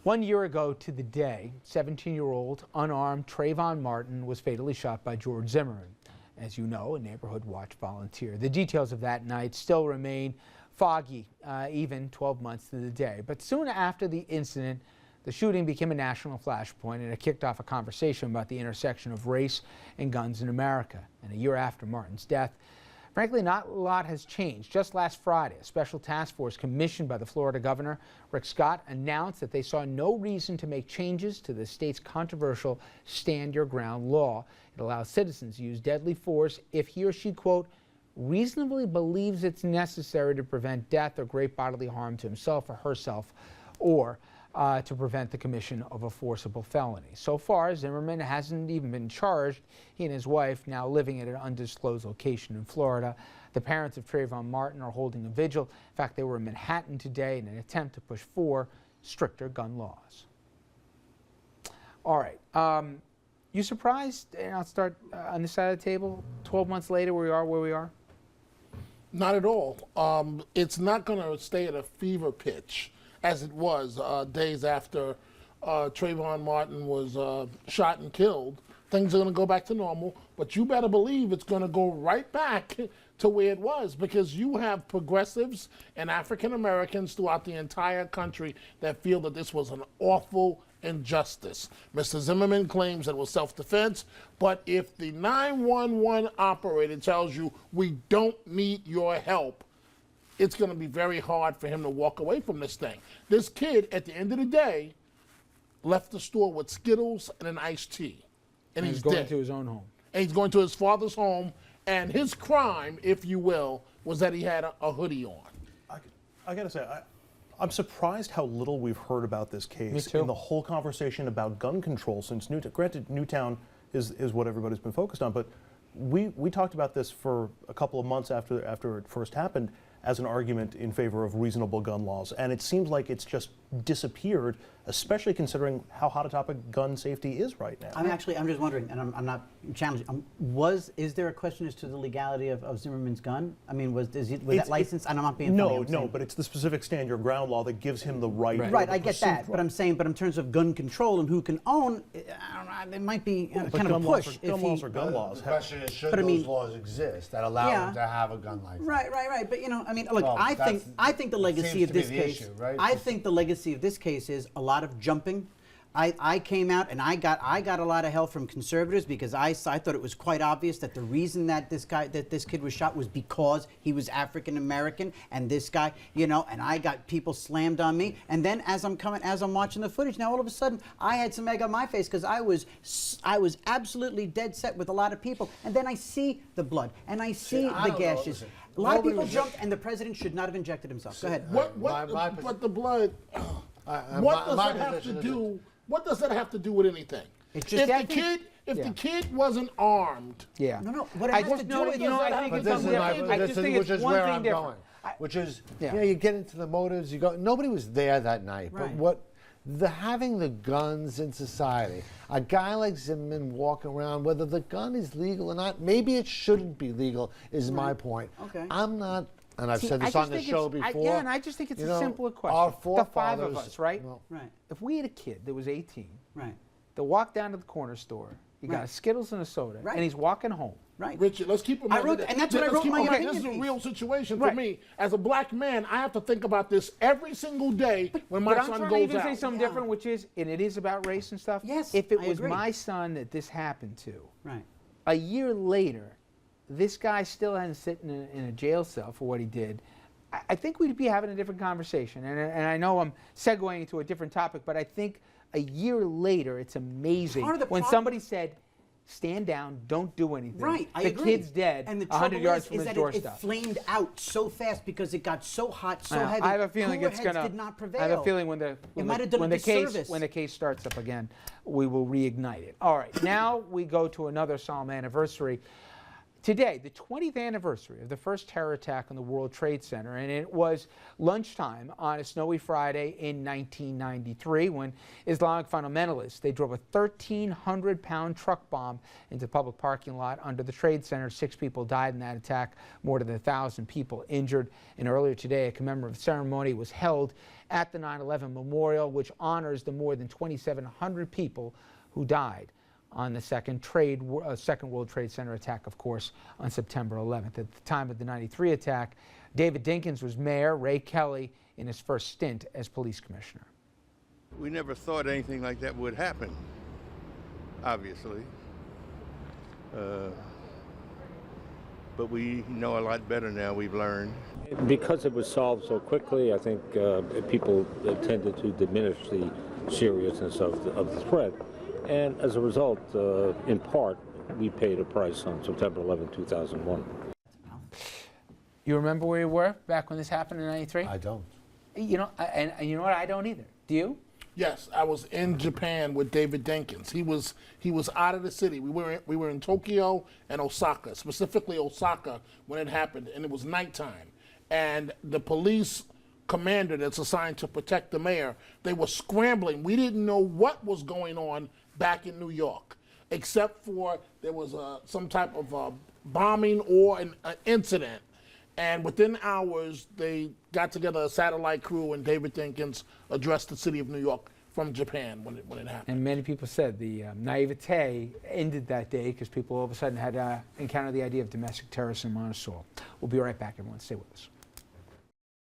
1 year ago to the day, 17-year-old unarmed Trayvon Martin was fatally shot by George Zimmerman, as you know, a neighborhood watch volunteer. The details of that night still remain foggy, even 12 months to the day. But soon after the incident, the shooting became a national flashpoint, and it kicked off a conversation about the intersection of race and guns in America. And a year after Martin's death, frankly, not a lot has changed. Just last Friday, a special task force commissioned by the Florida governor, Rick Scott, announced that they saw no reason to make changes to the state's controversial Stand Your Ground law. It allows citizens to use deadly force if he or she, quote, reasonably believes it's necessary to prevent death or great bodily harm to himself or herself, or to prevent the commission of a forcible felony. So far, Zimmerman hasn't even been charged. He and his wife, now living at an undisclosed location in Florida. The parents of Trayvon Martin are holding a vigil. In fact, they were in Manhattan today in an attempt to push for stricter gun laws. All right. You surprised? And I'll start on this side of the table. 12 months later, where we are? Not at all. It's not going to stay at a fever pitch as it was days after Trayvon Martin was shot and killed. Things are going to go back to normal, but you better believe it's going to go right back to where it was, because you have progressives and African Americans throughout the entire country that feel that this was an awful injustice. Mr. Zimmerman claims that it was self-defense, but if the 911 operator tells you we don't need your help, it's going to be very hard for him to walk away from this thing. This kid, at the end of the day, left the store with Skittles and an iced tea. And he's going dead. to his own home. And he's going to his father's home, and his crime, if you will, was that he had a hoodie on. I gotta say, I'm surprised how little we've heard about this case in the whole conversation about gun control since Newtown. Granted, Newtown is what everybody's been focused on, but we talked about this for a couple of months after it first happened as an argument in favor of reasonable gun laws, and it seems like it's just disappeared, especially considering how hot a topic gun safety is right now. I'm just wondering, and I'm not challenging. Is there a question as to the legality of Zimmerman's gun? I mean, was that licensed? And I'm not being funny. No, but it's the specific Stand Your Ground law that gives him the right. Right, I get that, but I'm saying, but in terms of gun control and who can own, I don't know, it might be kind of a push. Gun laws are gun laws. The question is, should those laws exist that allow him to have a gun license? Right. But I mean, look, I think the legacy of this case. Issue, right? I think the legacy of this case is a lot of jumping. I came out and I got a lot of hell from conservatives because I thought it was quite obvious that the reason that this kid was shot was because he was African American, and this guy, and I got people slammed on me. And then as I'm watching the footage, now all of a sudden I had some egg on my face because I was absolutely dead set with a lot of people. And then I see the blood and I see the gashes. A lot of people jumped, and the president should not have injected himself. Go ahead. But the blood. What does that have to do? What does that have to do with anything? It's just if the kid wasn't armed. Yeah. No. What it has to do with I think it's which is where I'm going. Which is, you get into the motives. You go. Nobody was there that night, but having the guns in society, a guy like Zimmerman walking around, whether the gun is legal or not, maybe it shouldn't be legal, is my point. Okay. I'm not, and I've said this on the show before. And I just think it's a simpler question. Our forefathers, the five of us, right? Right. If we had a kid that was 18, right, that walked down to the corner store, he got a Skittles and a soda, and he's walking home. Right. Richard, let's keep in mind. And that's what I wrote in my opinion. This is a real situation for me. As a black man, I have to think about this every single day when my son goes out. I'm trying to even say something different, which is, and it is about race and stuff. Yes, if it was my son that this happened to, a year later, this guy still hadn't sitting in a jail cell for what he did, I think we'd be having a different conversation. And I know I'm segueing into a different topic, but I think a year later, it's amazing when somebody said, stand down, don't do anything. Right, I agree. The kid's dead, and the 100 yards from his doorstep. It flamed out so fast because it got so hot, so heavy. I have a feeling it's going to. Did not prevail. I have a feeling when the case starts up again, we will reignite it. All right, now we go to another solemn anniversary. Today, the 20th anniversary of the first terror attack on the World Trade Center, and it was lunchtime on a snowy Friday in 1993 when Islamic fundamentalists, they drove a 1,300-pound truck bomb into the public parking lot under the Trade Center. 6 people died in that attack, more than 1,000 people injured. And earlier today, a commemorative ceremony was held at the 9/11 memorial, which honors the more than 2,700 people who died on the Second World Trade Center attack, of course, on September 11th. At the time of the '93 attack, David Dinkins was mayor, Ray Kelly in his first stint as police commissioner. We never thought anything like that would happen, obviously. But we know a lot better now, we've learned. Because it was solved so quickly, I think people tended to diminish the seriousness of the threat. And as a result, in part, we paid a price on September 11, 2001. You remember where you were back when this happened in '93? I don't. You know, and you know what? I don't either. Do you? Yes, I was in Japan with David Dinkins. He was out of the city. We were in Tokyo and Osaka, specifically Osaka when it happened, and it was nighttime. And the police commander that's assigned to protect the mayor, they were scrambling. We didn't know what was going on back in New York, except for there was some type of bombing or an incident. And within hours, they got together a satellite crew, and David Dinkins addressed the city of New York from Japan when it happened. And many people said the naivete ended that day because people all of a sudden had encountered the idea of domestic terrorism on us all. We'll be right back, everyone. Stay with us.